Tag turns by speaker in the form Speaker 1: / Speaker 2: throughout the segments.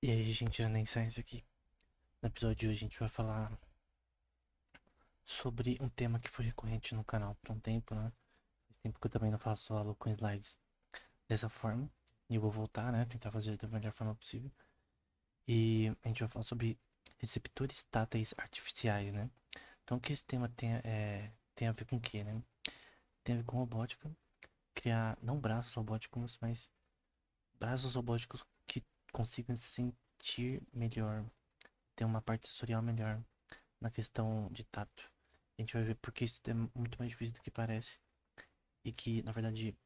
Speaker 1: E aí, gente, da Nem Science aqui. No episódio de hoje a gente vai falar sobre um tema que foi recorrente no canal por um tempo, né? Faz tempo que eu também não faço aula com slides dessa forma. E eu vou voltar, né? Tentar fazer da melhor forma possível. E a gente vai falar sobre receptores táteis artificiais, né? Então, o que esse tema tem a ver com o quê, né? Tem a ver com robótica. Criar, não braços robóticos, mas braços robóticos que consigam se sentir melhor. Ter uma parte sensorial melhor na questão de tato. A gente vai ver porque isso é muito mais difícil do que parece. E que, na verdade,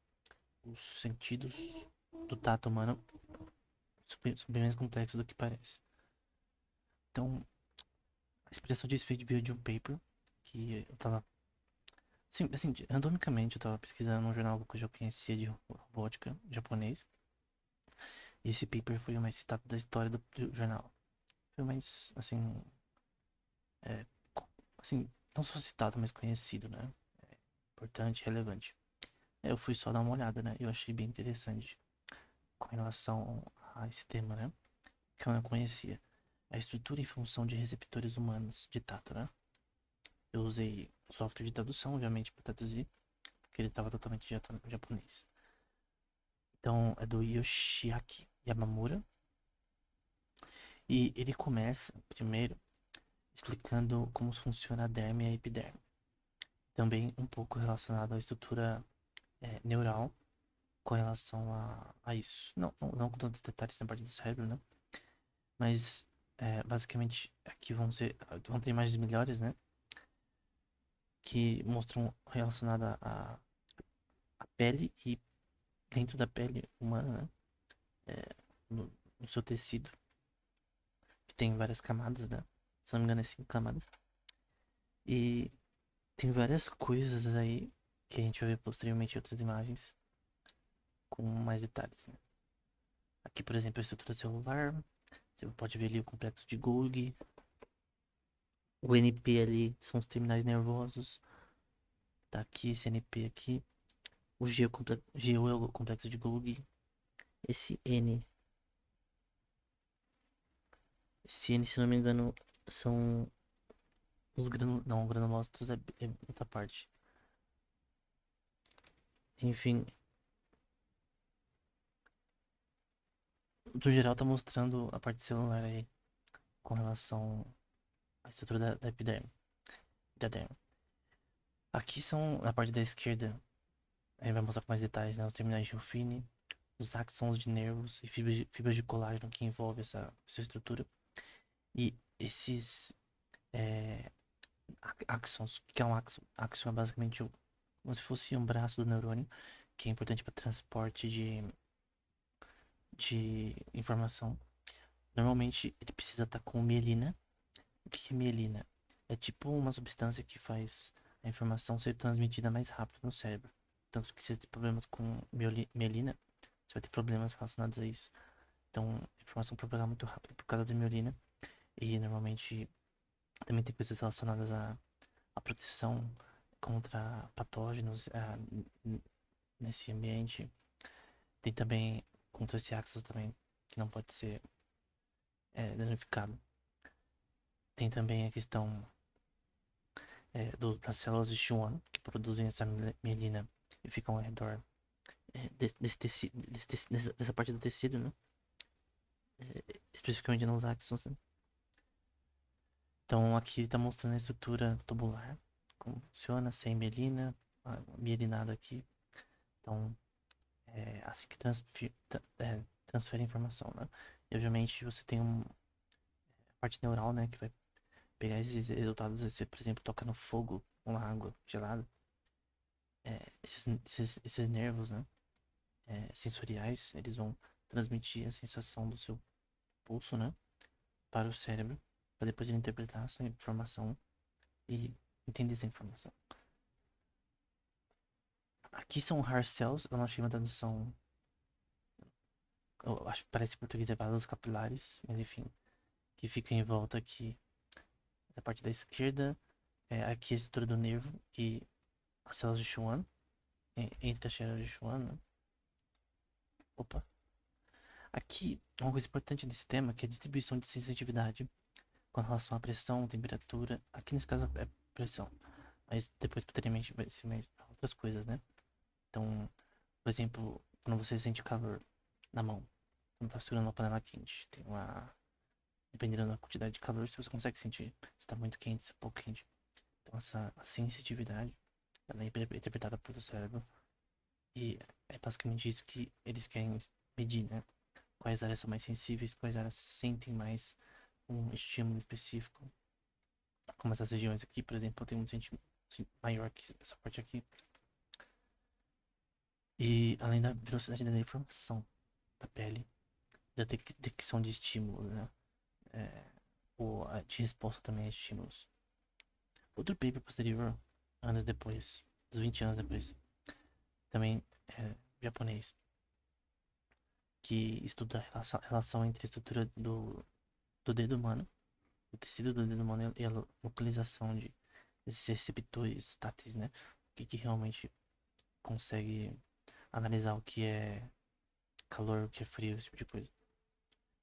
Speaker 1: os sentidos do tato humano são bem mais complexos do que parece. Então, a inspiração disso veio de um paper que eu tava. Sim, assim, randomicamente eu tava pesquisando num jornal que eu já conhecia de robótica japonês. E esse paper foi o mais citado da história do jornal. Foi o mais, é, assim, não só citado, mas conhecido, né? Importante, relevante. Eu fui só dar uma olhada, né? Eu achei bem interessante com relação a esse tema, né? Que eu não conhecia. A estrutura e função de receptores humanos de tato, né? Eu usei software de tradução, obviamente, para traduzir, porque ele estava totalmente em japonês. Então, é do Yoshiaki Yamamura. E ele começa, primeiro, explicando como funciona a derme e a epiderme. Também um pouco relacionado à estrutura neural com relação a isso. Não com tantos detalhes na parte do cérebro, né? Mas basicamente aqui vão ter imagens melhores, né? Que mostram relacionada à pele e dentro da pele humana, né? É, no seu tecido, que tem várias camadas, né? Se não me engano, é 5 camadas. E tem várias coisas aí que a gente vai ver posteriormente em outras imagens com mais detalhes, né? Aqui, por exemplo, a estrutura celular. Você pode ver ali o complexo de Golgi. O NP ali são os terminais nervosos. Tá aqui esse NP aqui. O G, é o complexo de Golgi. Esse N. Esse N, se não me engano, são os granulosos. Não, granulócitos é outra parte. Enfim, do geral tá mostrando a parte celular aí com relação à estrutura da epiderme. Da derme. Aqui são, na parte da esquerda, aí vai mostrar com mais detalhes, né? Os terminais de Ruffini, os axons de nervos e fibras de colágeno que envolvem essa estrutura. E esses é, axons, o que é um axon? Axon é basicamente como se fosse um braço do neurônio, que é importante para transporte de informação. Normalmente ele precisa estar com mielina. O que é mielina? É tipo uma substância que faz a informação ser transmitida mais rápido no cérebro. Tanto que se você tem problemas com mielina, você vai ter problemas relacionados a isso. Então, a informação propagar muito rápido por causa da mielina. E normalmente também tem coisas relacionadas à proteção contra patógenos nesse ambiente. Tem também contra esse axis também, que não pode ser danificado. Tem também a questão das células de Schwann, que produzem essa mielina e ficam ao redor desse tecido, dessa parte do tecido, né? Especificamente nos axons, né? Então aqui está mostrando a estrutura tubular, como funciona, sem mielina, a mielinado aqui. Então é assim que transfere a informação, né? E obviamente você tem uma parte neural, né, que vai pegar esses resultados. Você, por exemplo, toca no fogo ou na água gelada. Esses nervos, né, sensoriais, eles vão transmitir a sensação do seu pulso, né, para o cérebro, para depois ele interpretar essa informação e entender essa informação. Aqui são hair cells, eu não achei uma tradução. Eu acho que parece em português é vasos capilares, mas enfim, que fica em volta aqui da parte da esquerda, aqui a estrutura do nervo e as células de Schwann, entre as células de Schwann, né? Opa. Aqui uma coisa importante nesse tema que é a distribuição de sensitividade com relação à pressão, temperatura. Aqui nesse caso é pressão, mas depois posteriormente vai ser mais outras coisas, né? Então, por exemplo, quando você sente calor na mão, quando tá segurando uma panela quente, tem uma. Dependendo da quantidade de calor, se você consegue sentir se tá muito quente, se é pouco quente. Então, essa a sensitividade, ela é interpretada pelo cérebro. E é basicamente isso que eles querem medir, né? Quais áreas são mais sensíveis, quais áreas sentem mais um estímulo específico. Como essas regiões aqui, por exemplo, tem um sentimento maior que essa parte aqui. E além da velocidade da informação da pele, da detecção de estímulos, né? Ou de resposta também a estímulos. Outro paper posterior, anos depois, uns 20 anos depois, também é japonês, que estuda a relação entre a estrutura do dedo humano, o tecido do dedo humano e a localização de esses receptores táteis, né? O que, que realmente consegue analisar o que é calor, o que é frio, esse tipo de coisa.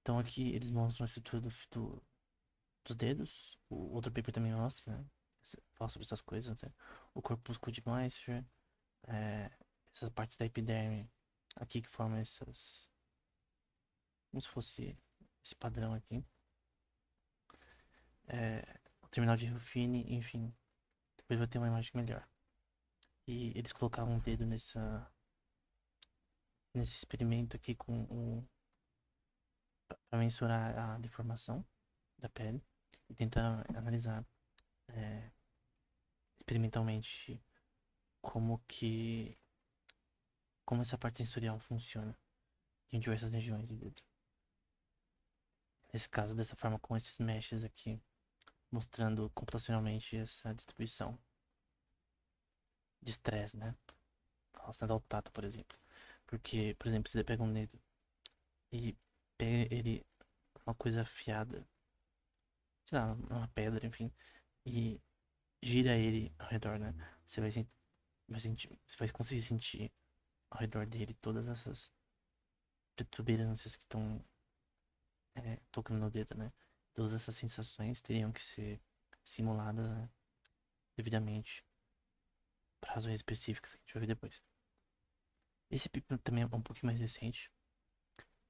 Speaker 1: Então aqui eles mostram a estrutura dos dedos, o outro paper também mostra, né? Fala sobre essas coisas, né? O corpúsculo de Meister, é, essas partes da epiderme aqui que formam essas, como se fosse esse padrão aqui. O terminal de Ruffini, enfim. Depois vai ter uma imagem melhor. E eles colocavam um dedo nesse experimento aqui para mensurar a deformação da pele e tentar analisar é, experimentalmente como que como essa parte sensorial funciona em diversas regiões do dedo. Nesse caso, dessa forma, com esses meshes aqui, mostrando computacionalmente essa distribuição de estresse, né? Relacionado ao tato, por exemplo. Porque, por exemplo, se você pega um dedo e pega ele uma coisa afiada, sei lá, uma pedra, enfim, e gira ele ao redor, né? Você vai sentir, você vai conseguir sentir ao redor dele todas essas protuberâncias que estão tocando no dedo, né? Todas essas sensações teriam que ser simuladas, né, devidamente para razões específicas que a gente vai ver depois. Esse pipo também é um pouquinho mais recente,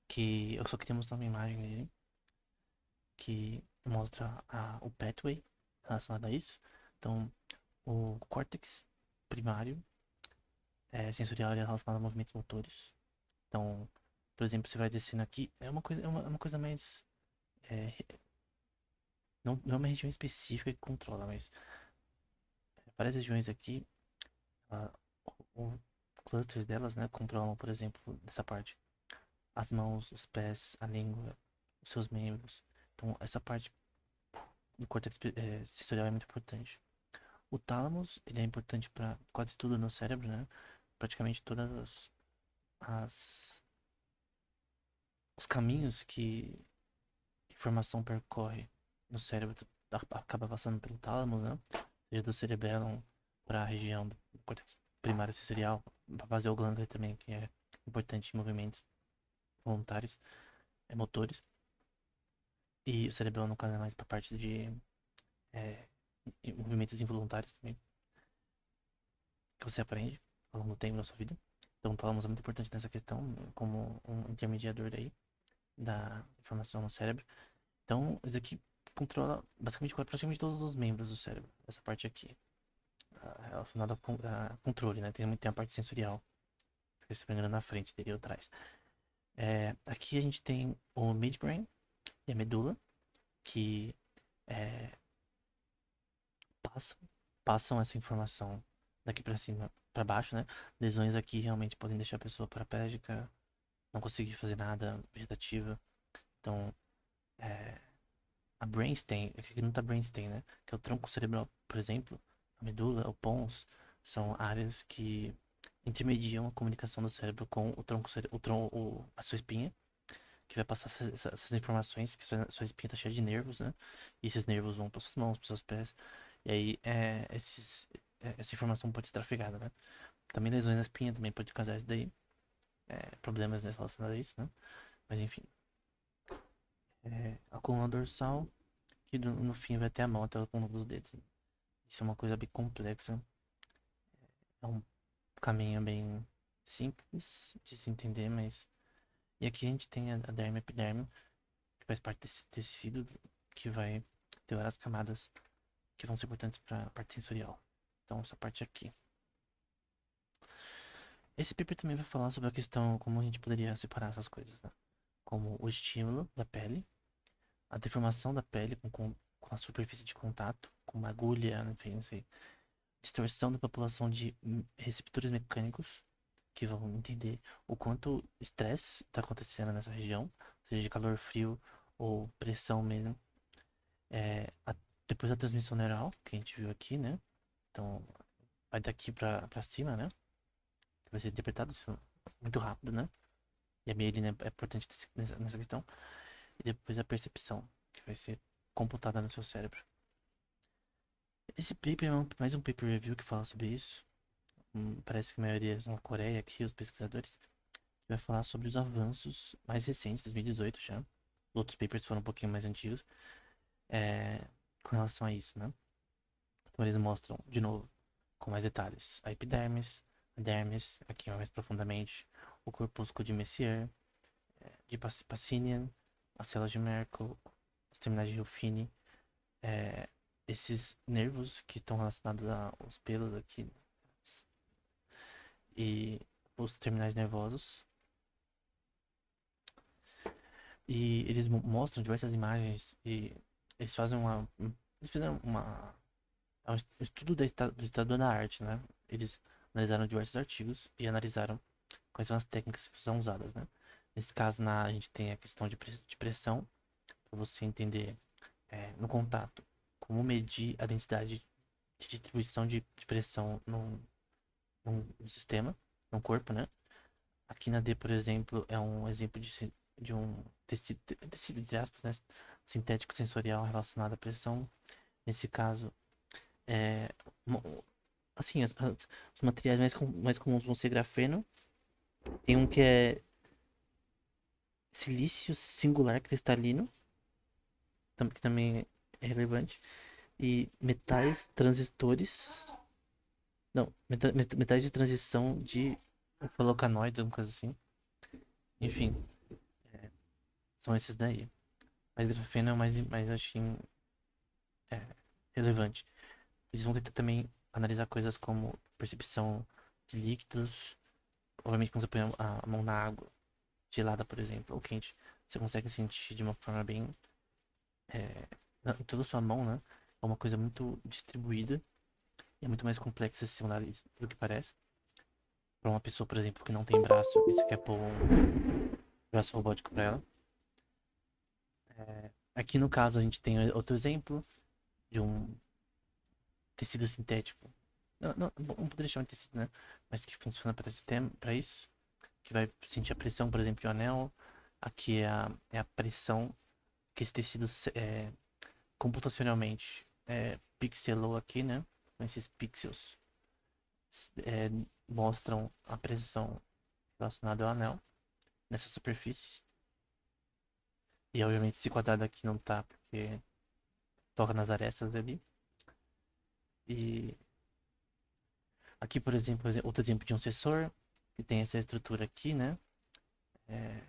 Speaker 1: que eu só queria mostrar uma imagem dele, que mostra o pathway relacionado a isso. Então, o córtex primário sensorial é relacionado a movimentos motores. Então, por exemplo, você vai descendo aqui, é uma coisa mais. é, não é uma região específica que controla, mas várias regiões aqui, ah, o clusters delas, né, controlam, por exemplo, nessa parte, as mãos, os pés, a língua, os seus membros. Então, essa parte do córtex sensorial é muito importante. O tálamos, ele é importante para quase tudo no cérebro, né? Praticamente todas as os caminhos que informação percorre no cérebro acaba passando pelo tálamo, né? Seja do cerebelo para a região do córtex primário sensorial, para fazer o gânglio também, que é importante em movimentos voluntários, motores. E o cerebelo, no caso, é mais para parte de é, movimentos involuntários também, que você aprende ao longo do tempo da sua vida. Então, o tálamo é muito importante nessa questão, como um intermediador daí da informação no cérebro. Então, isso aqui controla basicamente praticamente todos os membros do cérebro. Essa parte aqui, relacionada a controle, né? Tem a parte sensorial, fica se pegando na frente dele ou atrás. Aqui a gente tem o midbrain e a medula, que é, passam, passam essa informação daqui pra cima, pra baixo, né? Lesões aqui realmente podem deixar a pessoa paraplégica, não conseguir fazer nada vegetativa. Então, é, a brainstem, aqui não tá brainstem, né? Que é o tronco cerebral, por exemplo, a medula, o pons, são áreas que intermediam a comunicação do cérebro com o tronco, a sua espinha, que vai passar essas informações, que sua espinha tá cheia de nervos, né? E esses nervos vão para suas mãos, para seus pés. E aí, essa informação pode ser trafegada, né? Também lesões na espinha também pode causar isso daí. Problemas relacionados a isso, né? Mas enfim. a coluna dorsal, que no fim vai ter a mão até a coluna dos dedos. Isso é uma coisa bem complexa. É um caminho bem simples de se entender, mas. E aqui a gente tem a derme e epiderme, que faz parte desse tecido que vai ter várias camadas que vão ser importantes para a parte sensorial. Então, essa parte aqui. Esse paper também vai falar sobre a questão como a gente poderia separar essas coisas, né? Como o estímulo da pele, a deformação da pele com a superfície de contato, com uma agulha, enfim, não sei, distorção da população de receptores mecânicos, que vão entender o quanto estresse está acontecendo nessa região, seja de calor, frio ou pressão mesmo. É, depois a transmissão neural, que a gente viu aqui, né? Então, vai daqui pra cima, né? Vai ser interpretado isso muito rápido, né? E a mielina é importante nessa questão. E depois a percepção, que vai ser computada no seu cérebro. Esse paper é mais um paper review que fala sobre isso. Parece que a maioria são na Coreia aqui, os pesquisadores. Vai falar sobre os avanços mais recentes, 2018 já. Outros papers foram um pouquinho mais antigos. Com relação a isso, né? Então eles mostram, de novo, com mais detalhes, a epidermis, a dermis, aqui mais profundamente, o corpúsculo de Messier, de Pacinian, as células de Merkel, os terminais de Ruffini, esses nervos que estão relacionados aos pelos aqui e os terminais nervosos. E eles mostram diversas imagens e eles fazem eles fizeram um estudo do estado da arte, né? Eles analisaram diversos artigos e analisaram quais são as técnicas que são usadas, né? Nesse caso, a gente tem a questão de pressão, para você entender no contato como medir a densidade de distribuição de pressão num sistema, num corpo, né? Aqui na D, por exemplo, é um exemplo de um tecido, entre aspas, né? Sintético sensorial relacionado à pressão. Nesse caso, é, assim, os materiais mais comuns vão ser grafeno. Tem um que é silício singular cristalino, que também é relevante. E metais transistores. Não, metais de transição de flocanoides, alguma coisa assim. Enfim, são esses daí. Mas grafeno é o mais assim, é, relevante. Eles vão tentar também analisar coisas como percepção de líquidos. Obviamente, quando você põe a mão na água gelada, por exemplo, ou quente, você consegue sentir de uma forma bem. Em toda a sua mão, né? É uma coisa muito distribuída e é muito mais complexa esse simular isso do que parece. Para uma pessoa, por exemplo, que não tem braço e você quer pôr um braço robótico para ela. Aqui no caso a gente tem outro exemplo de um tecido sintético. Não poderia chamar de tecido, né? Mas que funciona para isso. Que vai sentir a pressão, por exemplo, de um anel. Aqui é a pressão que esse tecido computacionalmente pixelou aqui, né? Esses pixels é, mostram a pressão relacionada ao anel nessa superfície. E obviamente esse quadrado aqui não tá, porque toca nas arestas ali. E aqui, por exemplo, outro exemplo de um sensor, que tem essa estrutura aqui, né? É,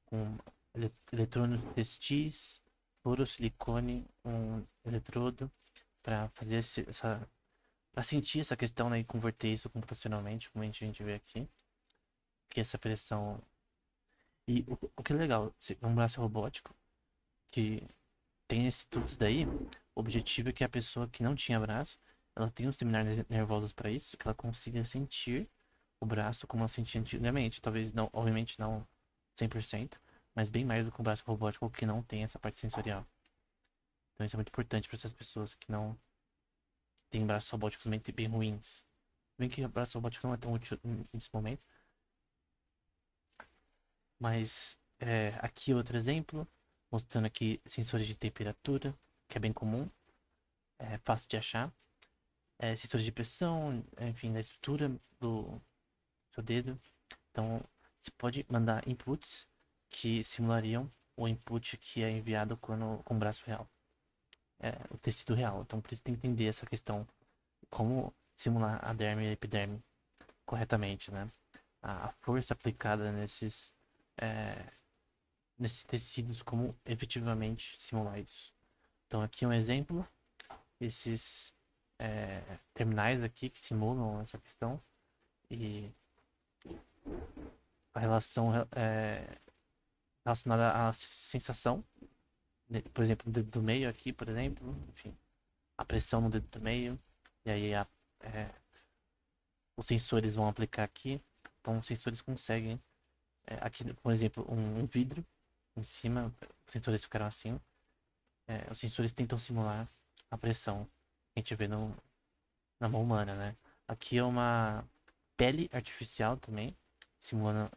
Speaker 1: com eletrônios testis, fluorosilicone, um eletrodo, para fazer para sentir essa questão, né, e converter isso computacionalmente, como a gente vê aqui, que essa pressão. E o que é legal, um braço robótico, que tem tudo isso daí, o objetivo é que a pessoa que não tinha braço, ela tem os terminais nervosos para isso, que ela consiga sentir o braço como ela sentia antigamente. Talvez não, obviamente não 100%, mas bem mais do que um braço robótico que não tem essa parte sensorial. Então isso é muito importante para essas pessoas que não têm braços robóticos bem ruins. Bem que o braço robótico não é tão útil nesse momento. Mas aqui outro exemplo, mostrando aqui sensores de temperatura, que é bem comum, é fácil de achar. Sensores de pressão, enfim, da estrutura do seu dedo. Então, você pode mandar inputs que simulariam o input que é enviado com o braço real. O tecido real. Então, por isso tem que entender essa questão. Como simular a derme e a epiderme corretamente, né? A força aplicada é, nesses tecidos, como efetivamente simular isso. Então, aqui um exemplo. Esses terminais aqui que simulam essa questão. E a relação relacionada à sensação. Por exemplo, no dedo do meio aqui, por exemplo. Enfim, a pressão no dedo do meio. E aí os sensores vão aplicar aqui. Então, os sensores conseguem. Aqui, por exemplo, um vidro em cima. Os sensores ficaram assim. Os sensores tentam simular a pressão que a gente vê na mão humana, né? Aqui é uma pele artificial também, simulando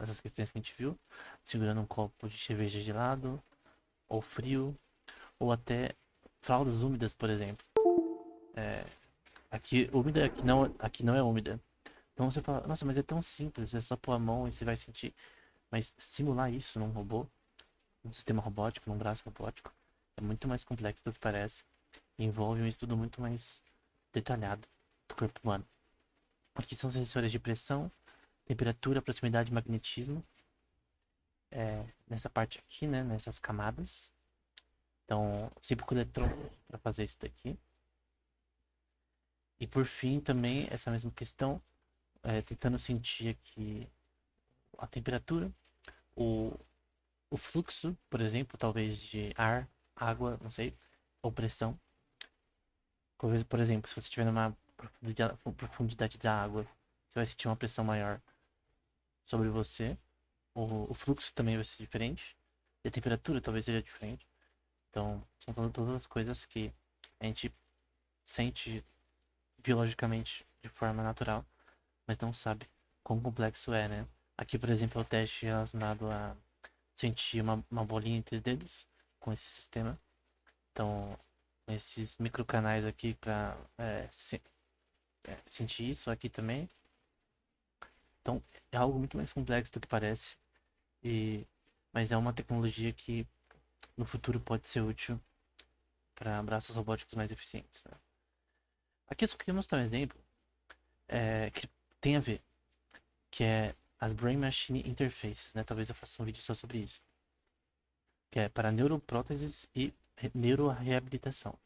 Speaker 1: essas questões que a gente viu. Segurando um copo de cerveja gelado, ou frio, ou até fraldas úmidas, por exemplo. Aqui úmida, aqui não é úmida. Então você fala, nossa, mas é tão simples, é só pôr a mão e você vai sentir. Mas simular isso num robô, num sistema robótico, num braço robótico, é muito mais complexo do que parece. Envolve um estudo muito mais detalhado do corpo humano. Aqui são sensores de pressão, temperatura, proximidade e magnetismo. Nessa parte aqui, né? Nessas camadas. Então, sempre com eletrônicos para fazer isso daqui. E por fim, também, essa mesma questão, tentando sentir aqui a temperatura, o, o fluxo, por exemplo, talvez de ar, água, não sei, ou pressão. Por exemplo, se você estiver numa profundidade da água, você vai sentir uma pressão maior sobre você. O fluxo também vai ser diferente. E a temperatura talvez seja diferente. Então, são todas as coisas que a gente sente biologicamente de forma natural, mas não sabe quão complexo é, né? Aqui, por exemplo, é o teste relacionado a sentir uma bolinha entre os dedos com esse sistema. Então, esses microcanais aqui para sentir isso aqui também. Então, é algo muito mais complexo do que parece. Mas é uma tecnologia que no futuro pode ser útil para braços robóticos mais eficientes, né? Aqui eu só queria mostrar um exemplo que tem a ver, que é as Brain Machine Interfaces, né? Talvez eu faça um vídeo só sobre isso. Que é para neuropróteses e neuroreabilitação.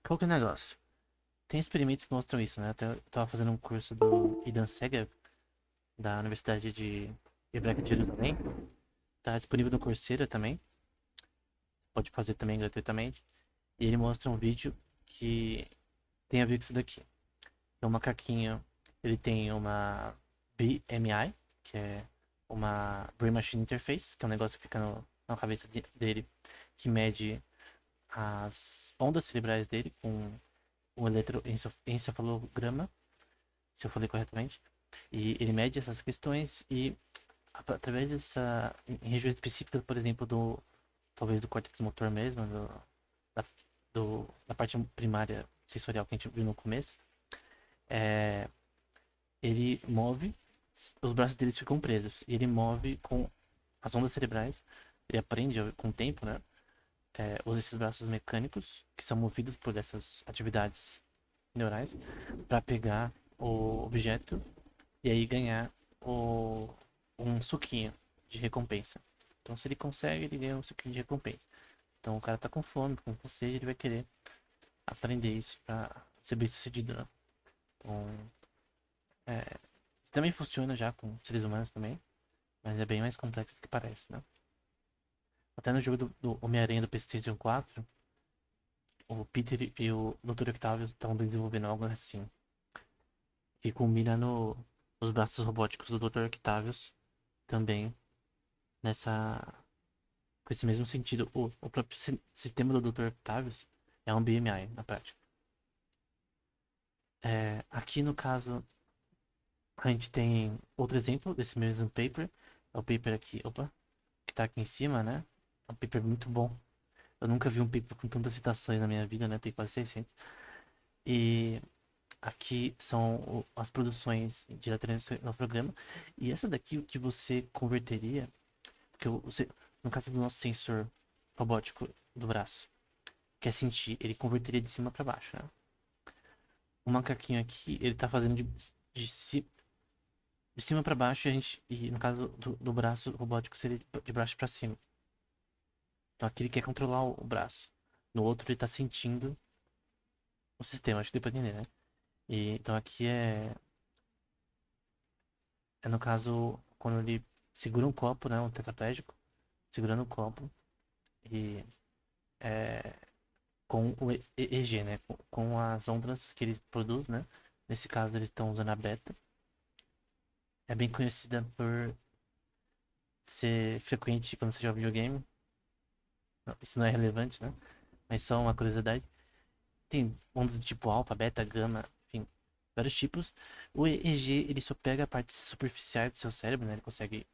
Speaker 1: Qual que é o negócio? Tem experimentos que mostram isso, né? Até eu tava fazendo um curso do Idan Segev, da Universidade de Hebraica de Jerusalém. Tá disponível no Coursera também. Pode fazer também gratuitamente. E ele mostra um vídeo que tem a ver com isso daqui. É um macaquinho, ele tem uma BMI, que é uma Brain Machine Interface, que é um negócio que fica na cabeça dele, que mede as ondas cerebrais dele com um eletroencefalograma, se eu falei corretamente. E ele mede essas questões e através dessa em regiões específicas, por exemplo, talvez do córtex motor mesmo, da, da parte primária sensorial que a gente viu no começo, ele move, os braços dele ficam presos, e ele move com as ondas cerebrais, ele aprende com o tempo, né? Usa esses braços mecânicos, que são movidos por essas atividades neurais, para pegar o objeto e aí ganhar um suquinho de recompensa. Então, se ele consegue, ele ganha um suquinho de recompensa. Então, o cara tá com fome, com sede, ele vai querer aprender isso para ser bem sucedido, né? Então, isso também funciona já com seres humanos também, mas é bem mais complexo do que parece, né? Até no jogo do Homem-Aranha do PlayStation 4, o Peter e o Dr. Octavius estão desenvolvendo algo assim, que culmina nos braços robóticos do Dr. Octavius também nessa com esse mesmo sentido. O próprio sistema do Dr. Octavius é um BMI na prática. Aqui no caso a gente tem outro exemplo desse mesmo paper. É o paper aqui, opa, que tá aqui em cima, né? É um paper muito bom. Eu nunca vi um paper com tantas citações na minha vida, né? Tem quase 600. E aqui são as produções diretamente no programa. E essa daqui, o que você converteria, porque no caso do nosso sensor robótico do braço, quer sentir, ele converteria de cima pra baixo, né? O macaquinho aqui, ele tá fazendo de, ci- de cima pra baixo e no caso do braço robótico seria de baixo pra cima. Então aqui ele quer controlar o braço. No outro ele tá sentindo o sistema, acho que deu pra entender, né? Então aqui é no caso quando ele segura um copo, né? Um tetraplégico, segurando o copo e é, com o EEG, né? Com as ondas que ele produz, né? Nesse caso eles estão usando a beta. É bem conhecida por ser frequente quando você joga videogame. Não, isso não é relevante, né? Mas só uma curiosidade. Tem onda do tipo alfa, beta, gama, enfim, vários tipos. O EEG, ele só pega a parte superficial do seu cérebro, né? Ele consegue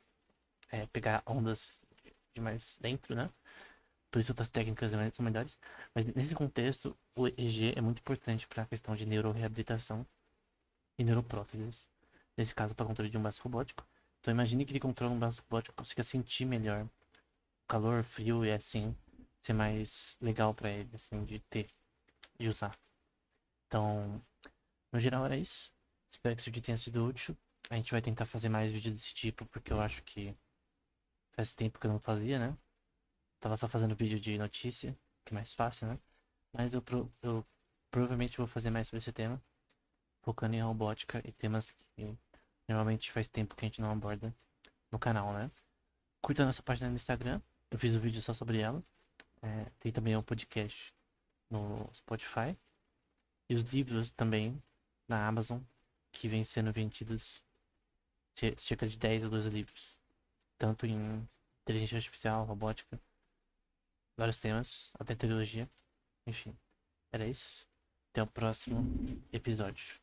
Speaker 1: pegar ondas de mais dentro, né? Por isso outras técnicas são melhores. Mas nesse contexto, o EEG é muito importante para a questão de neuroreabilitação e neuropróteses. Nesse caso, para controle de um braço robótico. Então imagine que ele controla um braço robótico e consiga sentir melhor calor, frio e assim ser mais legal para ele, assim, de ter, de usar. Então, no geral era isso. Espero que esse vídeo tenha sido útil. A gente vai tentar fazer mais vídeos desse tipo, porque eu acho que faz tempo que eu não fazia, né? Tava só fazendo vídeo de notícia, que é mais fácil, né? Mas eu provavelmente vou fazer mais sobre esse tema, focando em robótica e temas que normalmente faz tempo que a gente não aborda no canal, né? Curta a nossa página no Instagram, eu fiz um vídeo só sobre ela. Tem também um podcast no Spotify. E os livros também na Amazon, que vem sendo vendidos cerca de 10 ou 12 livros. Tanto em inteligência artificial, robótica, vários temas, até teologia. Enfim, era isso. Até o próximo episódio.